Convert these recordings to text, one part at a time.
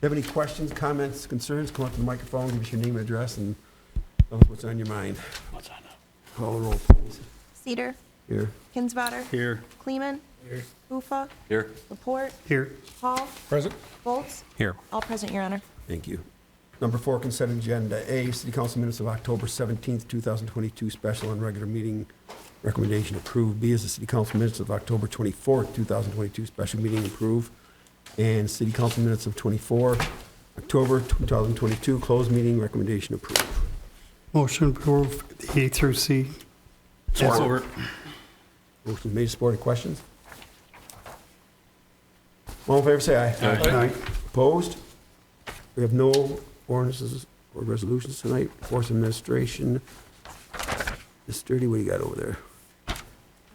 you have any questions, comments, concerns, come up to the microphone, give us your name and address, and tell us what's on your mind. What's on that? Call the roll, please. Cedar, Here. Kinsvater, Here. Kleeman, Here. Ufa, Here. Laporte, Here. Hall, Present. Bolts, Here. all present, Your Honor. Thank you. Number 4, consent agenda. A, City Council minutes of October 17th, 2022, special and regular meeting recommendation approved. B is the City Council minutes of October 24th, 2022, special meeting approved. And City Council minutes of 24 October 2022, closed meeting recommendation approved. Motion approved, A through C. Support. Motion made, supported. Questions? All in favor, say aye. Aye. Opposed? We have no ordinances or resolutions tonight. Force Administration. Ms. Sturdy, what do you got over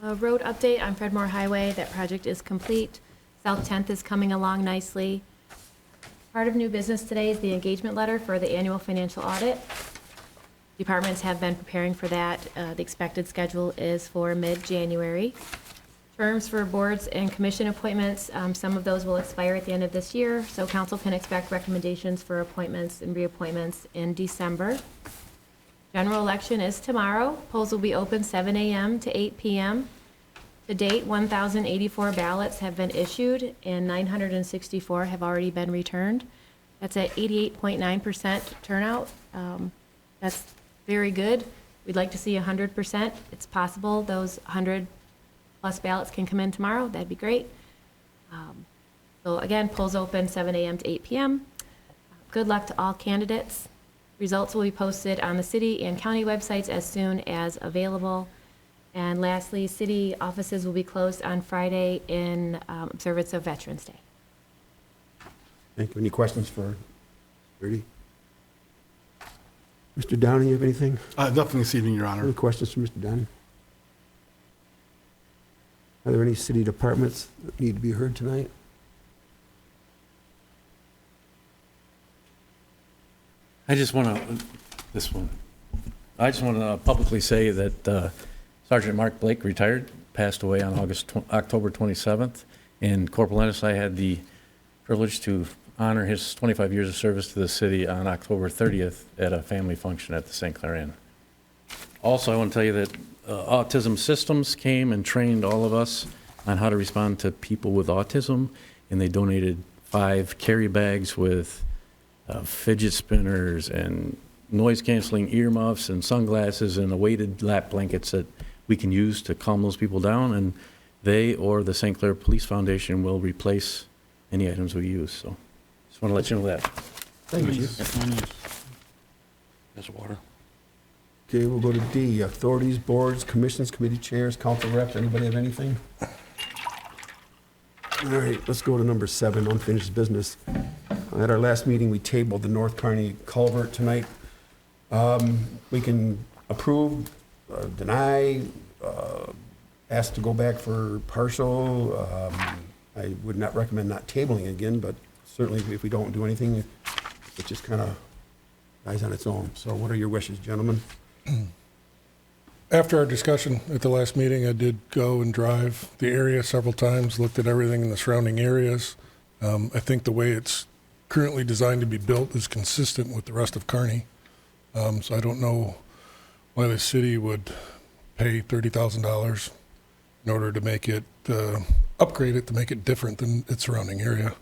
there? Road update on Fredmore Highway. That project is complete. South 10th is coming along nicely. Part of new business today is the engagement letter for the annual financial audit. Departments have been preparing for that. The expected schedule is for mid-January. Terms for boards and commission appointments, some of those will expire at the end of this year, so council can expect recommendations for appointments and reappointments in December. General election is tomorrow. Polls will be open 7 a.m. to 8 p.m. To date, 1,084 ballots have been issued and 964 have already been returned. That's at 88.9% turnout. That's very good. We'd like to see 100%. It's possible those 100 plus ballots can come in tomorrow. That'd be great. So again, polls open 7 a.m. to 8 p.m. Good luck to all candidates. Results will be posted on the city and county websites as soon as available. And lastly, city offices will be closed on Friday in observance of Veterans Day. Thank you. Any questions for Sturdy? Mr. Downing, you have anything? Nothing this evening, Your Honor. Any questions for Mr. Downing? Are there any city departments that need to be heard tonight? I just want to publicly say that Sergeant Mark Blake retired, passed away on October 27th, and Corporal Ennis, I had the privilege to honor his 25 years of service to the city on October 30th at a family function at the St. Clair Inn. Also, I want to tell you that Autism Systems came and trained all of us on how to respond to people with autism, and they donated 5 carry bags with fidget spinners and noise-canceling earmuffs and sunglasses and weighted lap blankets that we can use to calm those people down, and they or the St. Clair Police Foundation will replace any items we use. So just want to let you know that. Thank you. There's water. Okay, we'll go to D, authorities, boards, commissions, committee chairs, council reps. Anybody have anything? All right, let's go to number 7, unfinished business. At our last meeting, we tabled the North Kearney culvert tonight. We can approve, deny, ask to go back for partial. I would not recommend not tabling again, but certainly if we don't do anything, it just kind of dies on its own. So what are your wishes, gentlemen? After our discussion at the last meeting, I did go and drive the area several times, looked at everything in the surrounding areas. I think the way it's currently designed to be built is consistent with the rest of Kearney. So I don't know why the city would pay $30,000 in order to make it, upgrade it to make it different than its surrounding area.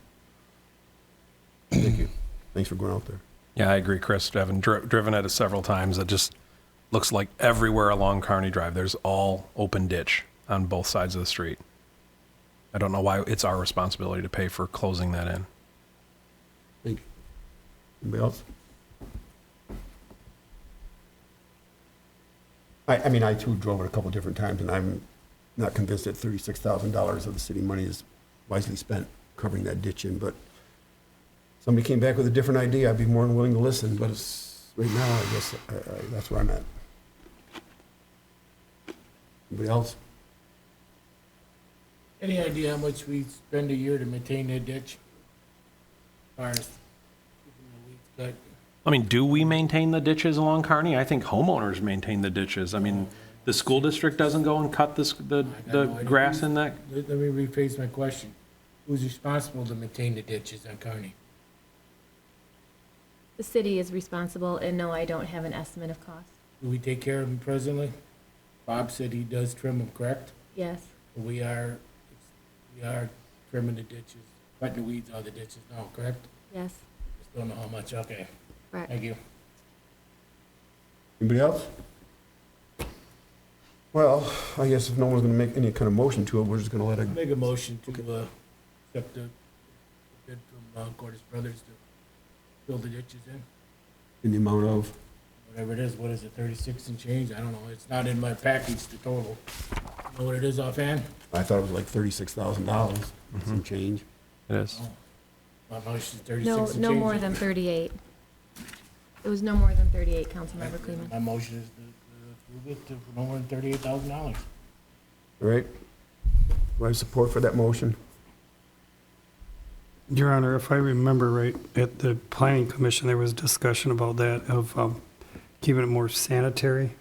Thank you. Thanks for going out there. Yeah, I agree, Chris. Having driven it several times, it just looks like everywhere along Kearney Drive, there's all open ditch on both sides of the street. I don't know why it's our responsibility to pay for closing that in. Thank you. Anybody else? I mean, I too drove it a couple different times, and I'm not convinced that $36,000 of the city money is wisely spent covering that ditch in, but somebody came back with a different idea, I'd be more than willing to listen, but it's, right now, I guess that's where I'm at. Anybody else? Any idea how much we spend a year to maintain that ditch? As far as keeping the weeds cut? I mean, do we maintain the ditches along Kearney? I think homeowners maintain the ditches. I mean, the school district doesn't go and cut the grass in that. Let me rephrase my question. Who's responsible to maintain the ditches on Kearney? The city is responsible, and no, I don't have an estimate of cost. Do we take care of them presently? Bob said he does trim them, correct? Yes. We are trimming the ditches, cutting the weeds out of the ditches now, correct? Yes. Just don't know how much, okay. Correct. Thank you. Anybody else? Well, I guess if no one's gonna make any kind of motion to it, we're just gonna let it, Make a motion to, accept the bid from, Cordis Brothers to fill the ditches in, in the amount of, whatever it is, what is it, 36 and change? I don't know, it's not in my package, the total. Know what it is offhand? I thought it was like $36,000, some change. It is. My motion is 36 No, and change. no more than 38. It was no more than 38, Councilmember Kleeman. My motion is to approve it to no more than $38,000. All right? Do I have support for that motion? Your Honor, if I remember right, at the Planning Commission, there was discussion about that, of keeping it more sanitary,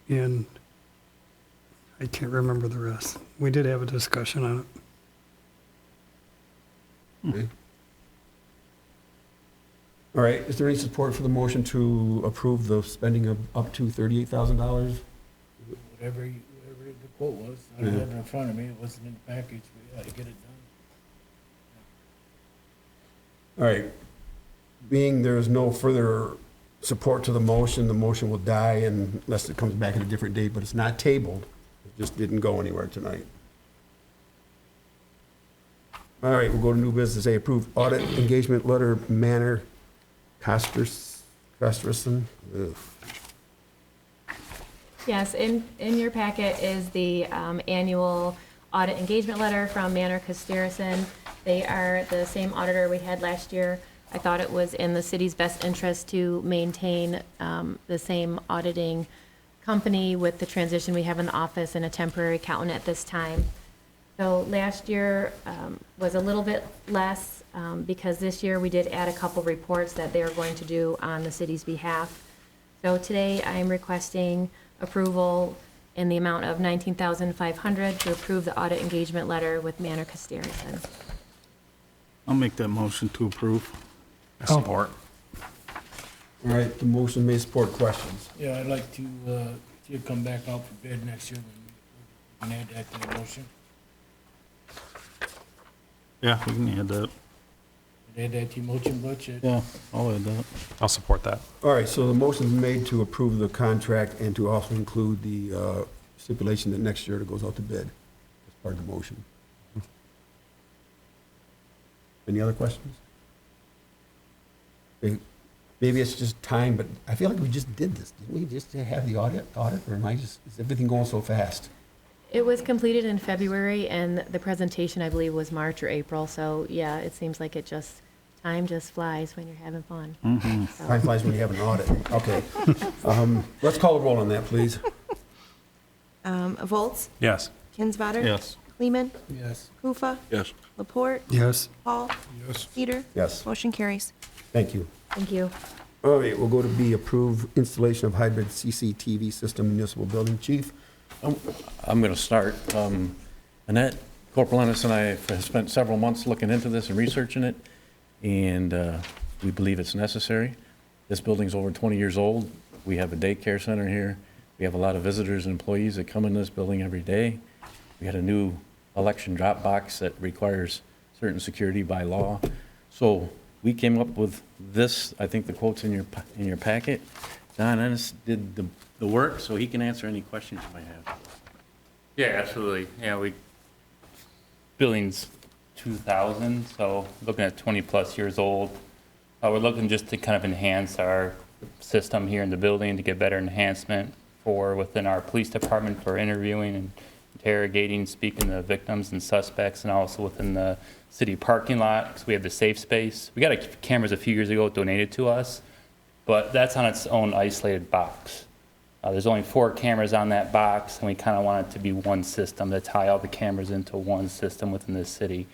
and I can't remember the rest. We did have a discussion on it. Okay. All right, is there any support for the motion to approve the spending of up to $38,000? Whatever the quote was, I don't have it in front of me, it wasn't in the package, we had to get it done. All right, being there is no further support to the motion will die unless it comes back at a different date, but it's not tabled. It just didn't go anywhere tonight. All right, we'll go to new business. A, approve audit engagement letter, Manor Casterson. Yes, in your packet is the annual audit engagement letter from Manor Casterison. They are the same auditor we had last year. I thought it was in the city's best interest to maintain the same auditing company with the transition we have in the office and a temporary accountant at this time. So last year was a little bit less because this year we did add a couple reports that they are going to do on the city's behalf. So today I am requesting approval in the amount of $19,500 to approve the audit engagement letter with Manor Casterison. I'll make that motion to approve. Support. All right, the motion may support questions. Yeah, I'd like to, see it come back out for bid next year, and add that to the motion. Yeah, we can add that. Add that to your motion, Butch. Yeah, I'll add that. I'll support that. All right, so the motion's made to approve the contract and to also include the stipulation that next year it goes out to bid. That's part of the motion. Any other questions? Okay, maybe it's just time, but I feel like we just did this. Didn't we just have the audit, or is everything going so fast? It was completed in February, and the presentation, I believe, was March or April. So, yeah, it seems like time just flies when you're having fun. So- Time flies when you have an audit. Okay. Let's call a roll on that, please. Volz, Yes. Kinsvater. Yes. Kleeman, Yes. Kufa, Yes. Laporte, Yes. Paul, Yes. Peter. Yes, Motion carries. thank you. Thank you. All right, we'll go to B, approve installation of hybrid CCTV system municipal building. Chief? I'm going to start. Annette, Corporal Ennis and I have spent several months looking into this and researching it, and we believe it's necessary. This building's over 20 years old. We have a daycare center here. We have a lot of visitors and employees that come in this building every day. We had a new election drop box that requires certain security by law. So we came up with this. I think the quote's in your packet. Don Ennis did the work, so he can answer any questions you might have. Yeah, absolutely. Yeah, building's 2000, so looking at 20-plus years old. We're looking just to kind of enhance our system here in the building to get better enhancement for within our police department for interviewing and interrogating, speaking to victims and suspects, and also within the city parking lot, because we have the safe space. We got cameras a few years ago donated to us, but that's on its own isolated box. There's only 4 cameras on that box, and we kind of want it to be one system to tie all the cameras into one system within the city.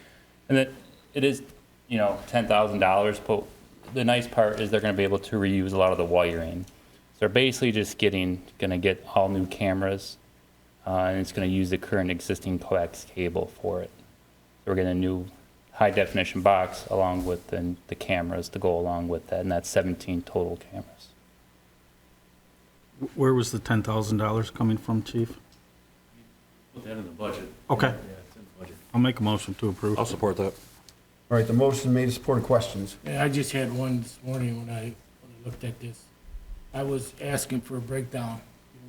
And it is, $10,000, but the nice part is they're going to be able to reuse a lot of the wiring. So they're basically just going to get all new cameras, and it's going to use the current existing coax cable for it. So we're getting a new high definition box along with the cameras to go along with that, and that's 17 total cameras. Where was the $10,000 coming from, chief? Put that in the budget. Okay. Yeah, it's in the budget. I'll make a motion to approve. I'll support that. All right, the motion made and supported. Questions? Yeah, I just had one this morning when I looked at this. I was asking for a breakdown.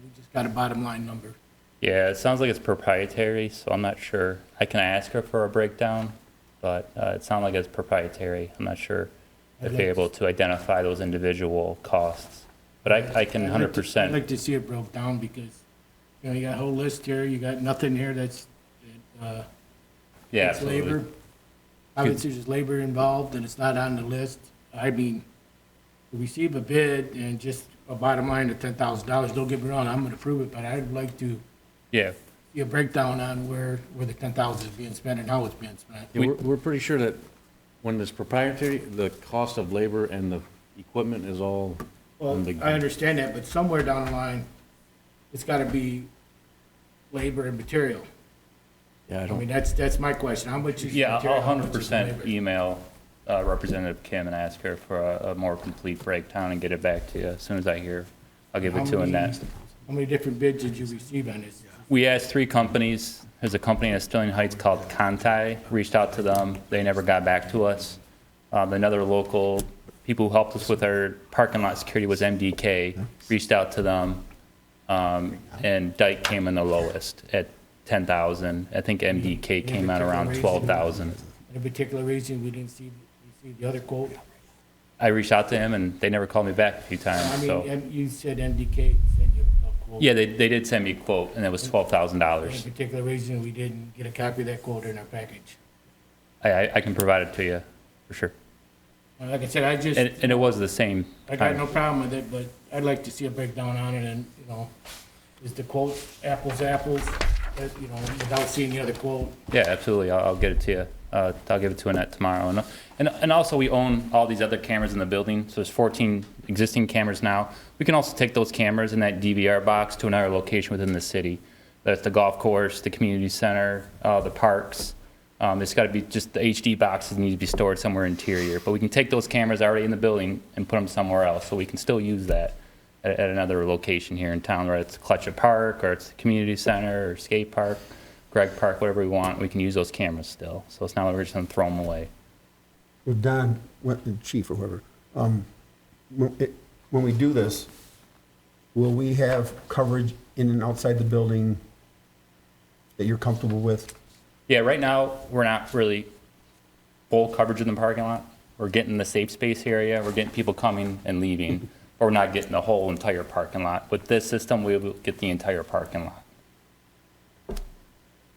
We just got a bottom line number. Yeah, it sounds like it's proprietary, so I'm not sure. I can ask her for a breakdown, but it sounds like it's proprietary. I'm not sure if they're able to identify those individual costs. But I can I'd 100%. like to see it broke down because, you got a whole list here. You got nothing here that's Yeah, that's absolutely. labor. Obviously, there's labor involved and it's not on the list. I mean, to receive a bid and just a bottom line of $10,000, don't get me wrong, I'm gonna approve it, but I'd like to Yeah, see a breakdown on where the 10,000 is being spent and how it's being spent. Yeah, we're pretty sure that when it's proprietary, the cost of labor and the equipment is all Well, on the. I understand that, but somewhere down the line, it's gotta be labor and material. Yeah, I I mean, don't, that's my question. How much is yeah, material? I'll how much is 100% labor? email Representative Kim and ask her for a more complete breakdown and get it back to you as soon as I hear. I'll give it How to her many- next. How many different bids did you receive on this? We asked 3 companies. There's a company in Sterling Heights called Conti, reached out to them. They never got back to us. Another local, people who helped us with our parking lot security was MDK, reached out to them. And Dyke came in the lowest at 10,000. I think MDK came out around 12,000. Any particular reason we didn't receive the other quote? I reached out to him and they never called me back a few I times, mean, so. you said MDK sent you a quote. Yeah, they did send me a quote and it was Any $12,000. particular reason we didn't get a copy of that quote in our package? I can provide it to you, for sure. Like I said, And it was the same I got no time. problem with it, but I'd like to see a breakdown on it and, is the quote apples to apples, without seeing the other quote? Yeah, absolutely. I'll get it to you. I'll give it to Annette tomorrow. And also, we own all these other cameras in the building. So there's 14 existing cameras now. We can also take those cameras in that DVR box to another location within the city. That's the golf course, the community center, the parks. It's got to be just the HD boxes need to be stored somewhere interior. But we can take those cameras already in the building and put them somewhere else. So we can still use that at another location here in town, whether it's Clutcha Park or it's the community center or skate park, Greg Park, whatever we want. We can use those cameras still. So it's not like we're just going to throw them away. Well, Don, chief or whoever, when we do this, will we have coverage in and outside the building that you're comfortable with? Yeah, right now, we're not really full coverage in the parking lot. We're getting the safe space area, we're getting people coming and leaving, but we're not getting the whole entire parking lot. With this system, we will get the entire parking lot.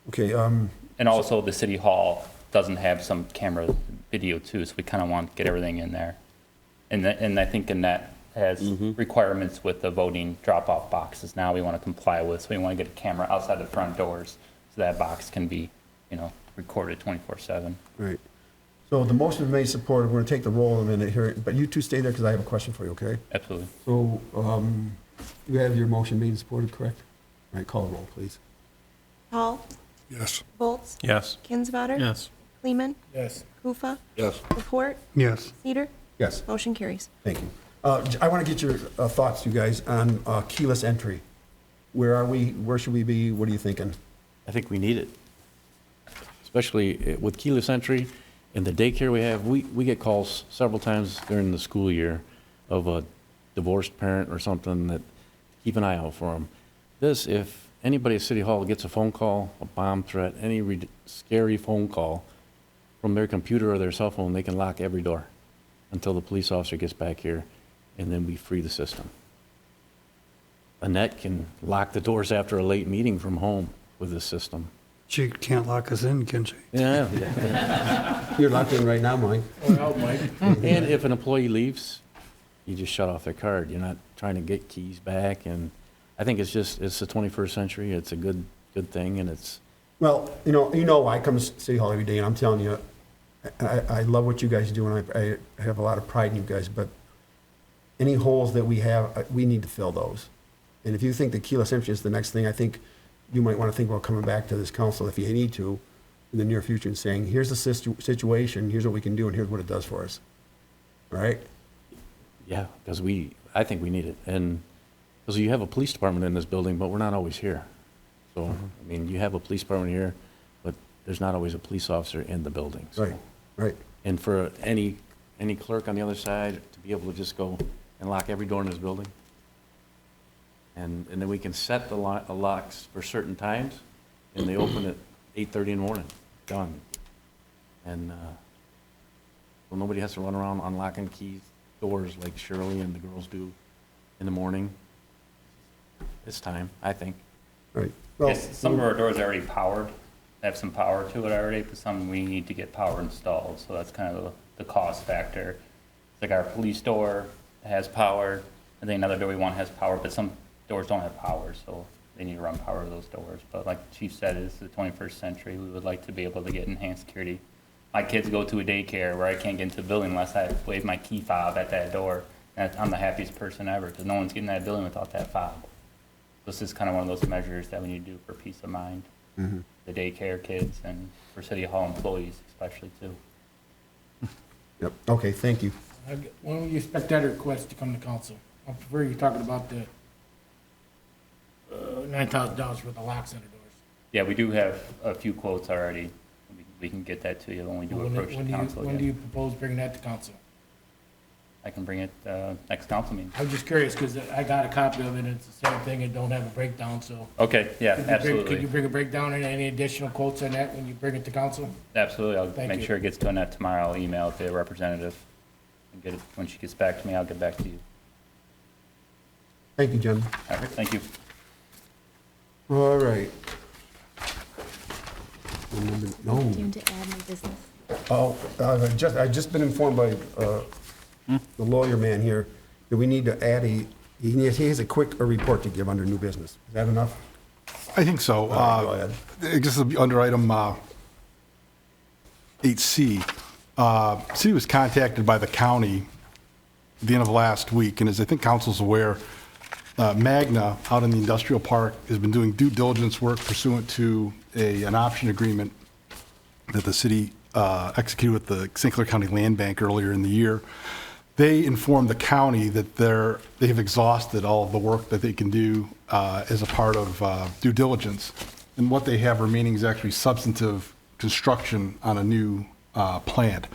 Okay, And also, the city hall doesn't have some camera video too, so we kind of want to get everything in there. And I think Annette has requirements with the voting drop-off boxes now we want to comply with, so we want to get a camera outside the front doors, so that box can be, recorded 24/7. right. So the motion is made, supported. We're going to take the roll in a minute here, but you two stay there because I have a question for you, okay? Absolutely. So, you have your motion made and supported, correct? All right, call the roll, please. Hall, Yes. Volz, Yes. Kinsvater. Yes. Kleeman, Yes. Kufa, Yes. Report, Yes. Cedar. Yes, Motion carries. thank you. I want to get your thoughts, you guys, on keyless entry. Where are we? Where should we be? What are you thinking? I think we need it. Especially with keyless entry and the daycare we have, we get calls several times during the school year of a divorced parent or something that keep an eye out for them. This, if anybody at City Hall gets a phone call, a bomb threat, any scary phone call from their computer or their cell phone, they can lock every door until the police officer gets back here, and then we free the system. Annette can lock the doors after a late meeting from home with this system. She can't lock us in, can she? Yeah. You're locked in right now, Mike. Well, Mike. And if an employee leaves, you just shut off their card. You're not trying to get keys back. And I think it's the 21st century. It's a good thing, and it's. Well, I come to City Hall every day, and I'm telling you, I love what you guys do, and I have a lot of pride in you guys, but any holes that we have, we need to fill those. And if you think the keyless entry is the next thing, I think you might want to think about coming back to this council if you need to in the near future and saying, here's the situation, here's what we can do, and here's what it does for us. All right? Yeah, because I think we need it. And because you have a police department in this building, but we're not always here. So, I mean, you have a police department here, but there's not always a police officer in the building. So- Right, right. And for any clerk on the other side to be able to just go and lock every door in this building. And then we can set the locks for certain times, and they open at 8:30 in the morning, done. And, well, nobody has to run around unlocking keys, doors like Shirley and the girls do in the morning. It's time, I think. Right. Well, Yes, some of our doors are already powered, have some power to it already, but some we need to get power installed, so that's kind of the cost factor. Like our police door has power, and then another door we want has power, but some doors don't have power, so they need to run power to those doors. But like the chief said, it's the 21st century, we would like to be able to get enhanced security. My kids go to a daycare where I can't get into the building unless I wave my key fob at that door, and I'm the happiest person ever, because no one's getting in that building without that fob. This is kind of one of those measures that we need to do for peace of mind, the daycare kids and for city hall employees especially too. Yep, okay, thank you. When will you expect that request to come to council? I prefer you talking about the $9,000 for the locks on the doors. Yeah, we do have a few quotes already. We can get that to you when we do approach the council When do you again. propose bringing that to council? I can bring it next council meeting. I'm just curious, because I got a copy of it, and it's the same thing, it don't have a breakdown, so. Okay, yeah, Could you absolutely. bring a breakdown and any additional quotes on that when you bring it to council? Absolutely. I'll Thank make you. sure it gets to Annette tomorrow. I'll email it to the representative and get it, when she gets back to me, I'll get back to you. Thank you, Jen. All right, thank you. All right. No. Do you want to add new business? Oh, I just been informed by the lawyer man here that we need to add he has a quick report to give under new business. Is that enough? I think so. Go ahead. I guess it'll be under item 8C. City was contacted by the county at the end of last week, and as I think council's aware, Magna out in the industrial park has been doing due diligence work pursuant to an option agreement that the city executed with the St. Clair County Land Bank earlier in the year. They informed the county that they have exhausted all of the work that they can do as a part of due diligence. And what they have remaining is actually substantive construction on a new plant.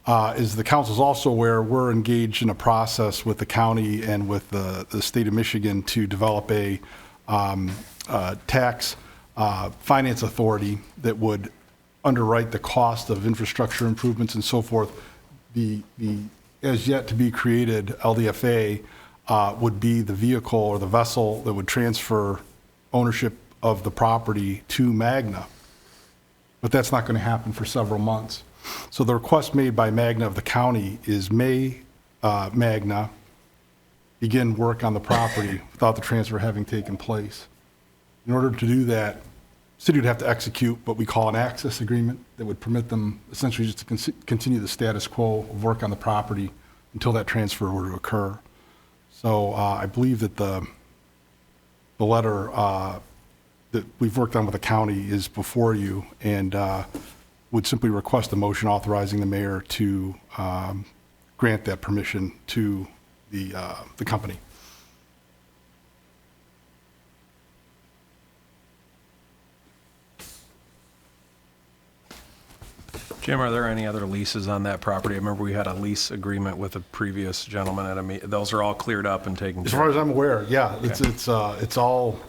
As the council's also aware, we're engaged in a process with the county and with the state of Michigan to develop a tax finance authority that would underwrite the cost of infrastructure improvements and so forth. The as yet to be created LDFA would be the vehicle or the vessel that would transfer ownership of the property to Magna. But that's not going to happen for several months. So the request made by Magna of the county is may Magna begin work on the property without the transfer having taken place. In order to do that, the city would have to execute what we call an access agreement that would permit them essentially just to continue the status quo of work on the property until that transfer were to occur. So I believe that the letter that we've worked on with the county is before you, and would simply request a motion authorizing the mayor to grant that permission to the company. Jim, are there any other leases on that property? I remember we had a lease agreement with a previous gentleman at a meeting. Those are all cleared up and taken As care far of? as I'm aware, yeah, it's all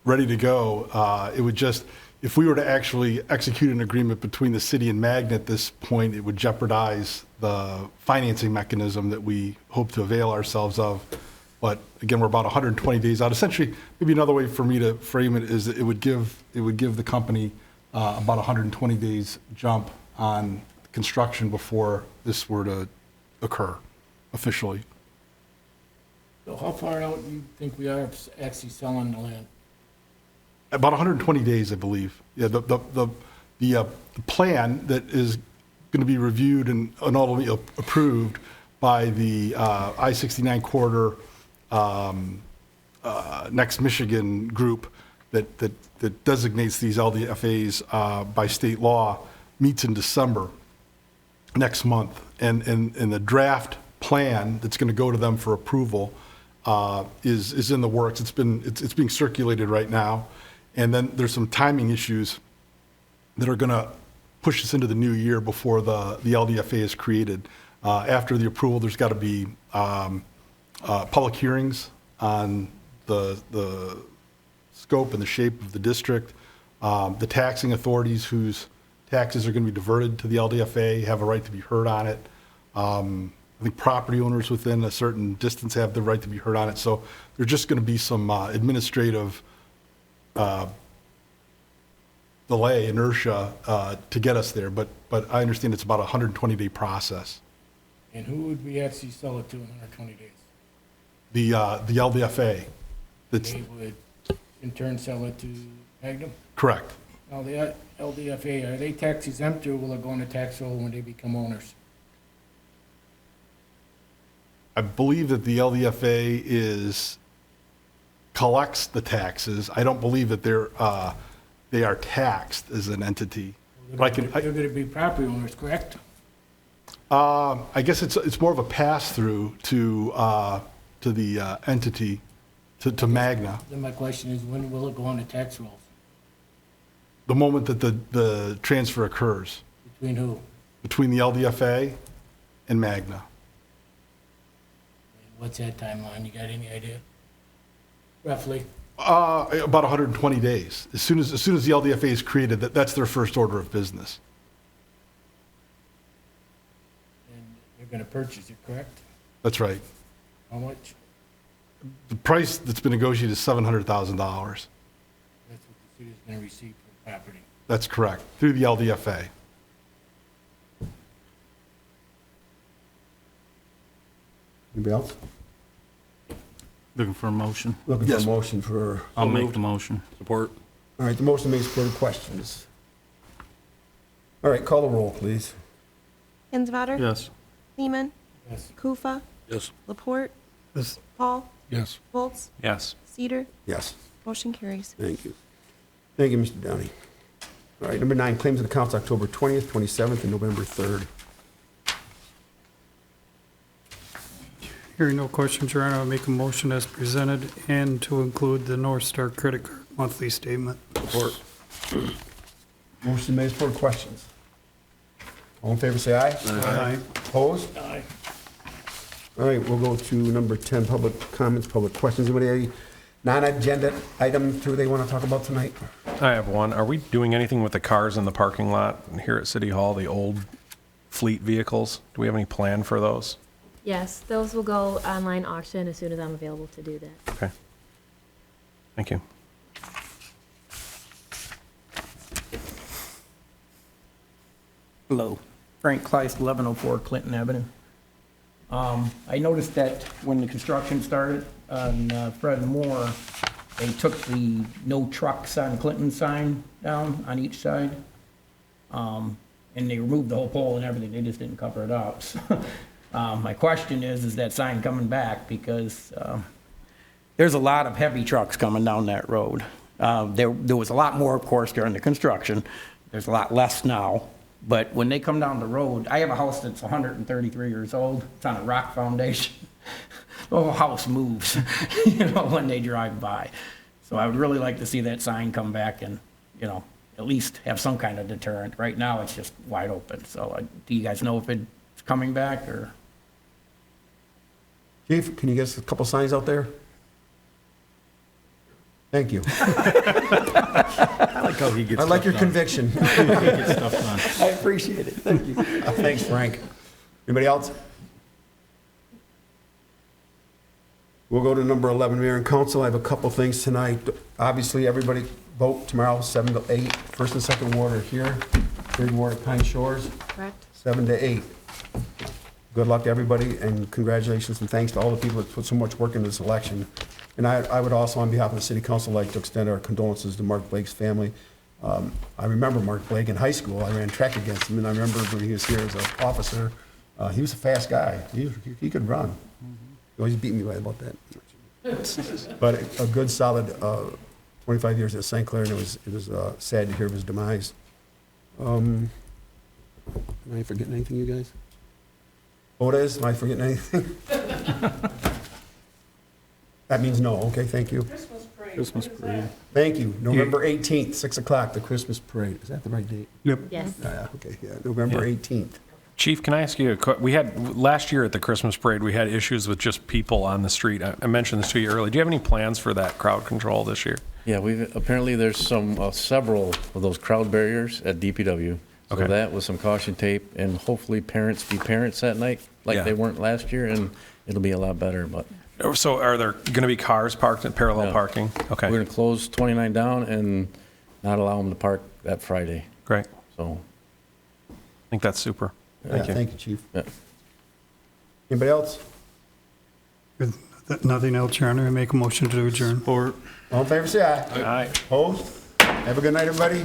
ready to go. It would just, if we were to actually execute an agreement between the city and Magna at this point, it would jeopardize the financing mechanism that we hope to avail ourselves of. But again, we're about 120 days out. Essentially, maybe another way for me to frame it is that it would give the company about 120 days jump on construction before this were to occur officially. So how far out do you think we are actually selling the land? About 120 days, I believe. Yeah, the plan that is going to be reviewed and ultimately approved by the I-69 corridor Next Michigan group that that designates these LDFAs by state law meets in December next month. And the draft plan that's going to go to them for approval is in the works. It's being circulated right now. And then there's some timing issues that are going to push us into the new year before the LDFA is created. After the approval, there's got to be public hearings on the scope and the shape of the district. The taxing authorities whose taxes are going to be diverted to the LDFA have a right to be heard on it. I think property owners within a certain distance have the right to be heard on it. So there's just going to be some administrative delay, inertia to get us there. But I understand it's about a 120-day process. And who would we actually sell it to in 120 days? The LDFA. That's They would in turn sell it to Magnum? correct. Now, the LDFA, are they tax exempt or will it go on the tax roll when they become owners? I believe that the LDFA collects the taxes. I don't believe that they are taxed as an entity. But They're going to be property owners, correct? I guess it's more of a pass-through to the entity, to Magna. Then my question is, when will it go on the tax rolls? The moment that the transfer occurs Between who? between the LDFA and Magna. And what's that timeline? You got any idea? Roughly? About 120 days. As soon as the LDFA is created, that's their first order of business. And they're going to purchase it, correct? That's right. How much? The price that's been negotiated is $700,000. That's what the city's going to receive for the property. That's correct, through the LDFA. Anybody else? Looking for a motion. Looking for a Yes. motion for, I'll make the motion. Support. all right, the motion makes for questions. All right, call the roll, please. Hinswater? Yes. Lehman? Yes. Kufa? Yes. Laporte? This- Paul? Yes. Volz? Yes. Cedar? Yes. Motion carries. Thank you. Thank you, Mr. Downey. All right, number 9, claims of accounts October 20th, 27th, and November 3rd. Hearing no questions, Your Honor, I'll make a motion as presented and to include the North Star credit card monthly statement. Support. Motion made for questions. All in favor, say aye. Aye. Opposed? Aye. All right, we'll go to number 10, public comments, public questions. Anybody have any non-agenda items too they want to talk about tonight? I have one. Are we doing anything with the cars in the parking lot here at City Hall, the old fleet vehicles? Do we have any plan for those? Yes, those will go online auction as soon as I'm available to do that. Okay. Thank you. Hello, Frank Kleist, 1104 Clinton Avenue. I noticed that when the construction started on Fred Moore, they took the no trucks on Clinton sign down on each side. And they removed the whole pole and everything, they just didn't cover it up. So, my question is that sign coming back? Because there's a lot of heavy trucks coming down that road. There was a lot more, of course, during the construction. There's a lot less now. But when they come down the road, I have a house that's 133 years old. It's on a rock foundation. The whole house moves, when they drive by. So I would really like to see that sign come back and, at least have some kind of deterrent. Right now, it's just wide open. So do you guys know if it's coming back or? Chief, can you get us a couple signs out there? Thank you. I like how he gets I like stuff your done. conviction. He gets stuff done. I appreciate it. Thank you. Thanks, Frank. Anybody else? We'll go to number 11, Mayor and Council. I have a couple things tonight. Obviously, everybody vote tomorrow, 7 to 8. First and second ward are here. Third ward at Pine Shores, Correct? 7 to 8. Good luck to everybody, and congratulations and thanks to all the people that put so much work into this election. And I would also, on behalf of the City Council, like to extend our condolences to Mark Blake's family. I remember Mark Blake in high school. I ran track against him, and I remember when he was here as an officer. He was a fast guy. He could run. He always beat me by about that. But a good, solid 25 years at St. Clair, and it was sad to hear of his demise. Am I forgetting anything, you guys? Otis, am I forgetting anything? That means no. Okay, thank you. Christmas parade. Thank you. November 18th, 6 o'clock, the Christmas parade. Is that the right date? Yep. Yes. Okay, yeah, November 18th. Chief, can I ask you, we had, last year at the Christmas parade, we had issues with just people on the street. I mentioned this to you earlier. Do you have any plans for that crowd control this year? Yeah, apparently there's several of those crowd barriers at DPW. So Okay. that with some caution tape, and hopefully parents be parents that night, like Yeah. they weren't last year, and it'll be a lot better, but So are there going to be cars parked at parallel No. parking? Okay, we're gonna close 29 down and not allow them to park that Friday, great. so. I think that's super. Thank you. Thank you, Chief. Yeah. Anybody else? With nothing else, Your Honor, I make a motion to adjourn. Or All in favor, say aye. All right. Opposed? Have a good night, everybody.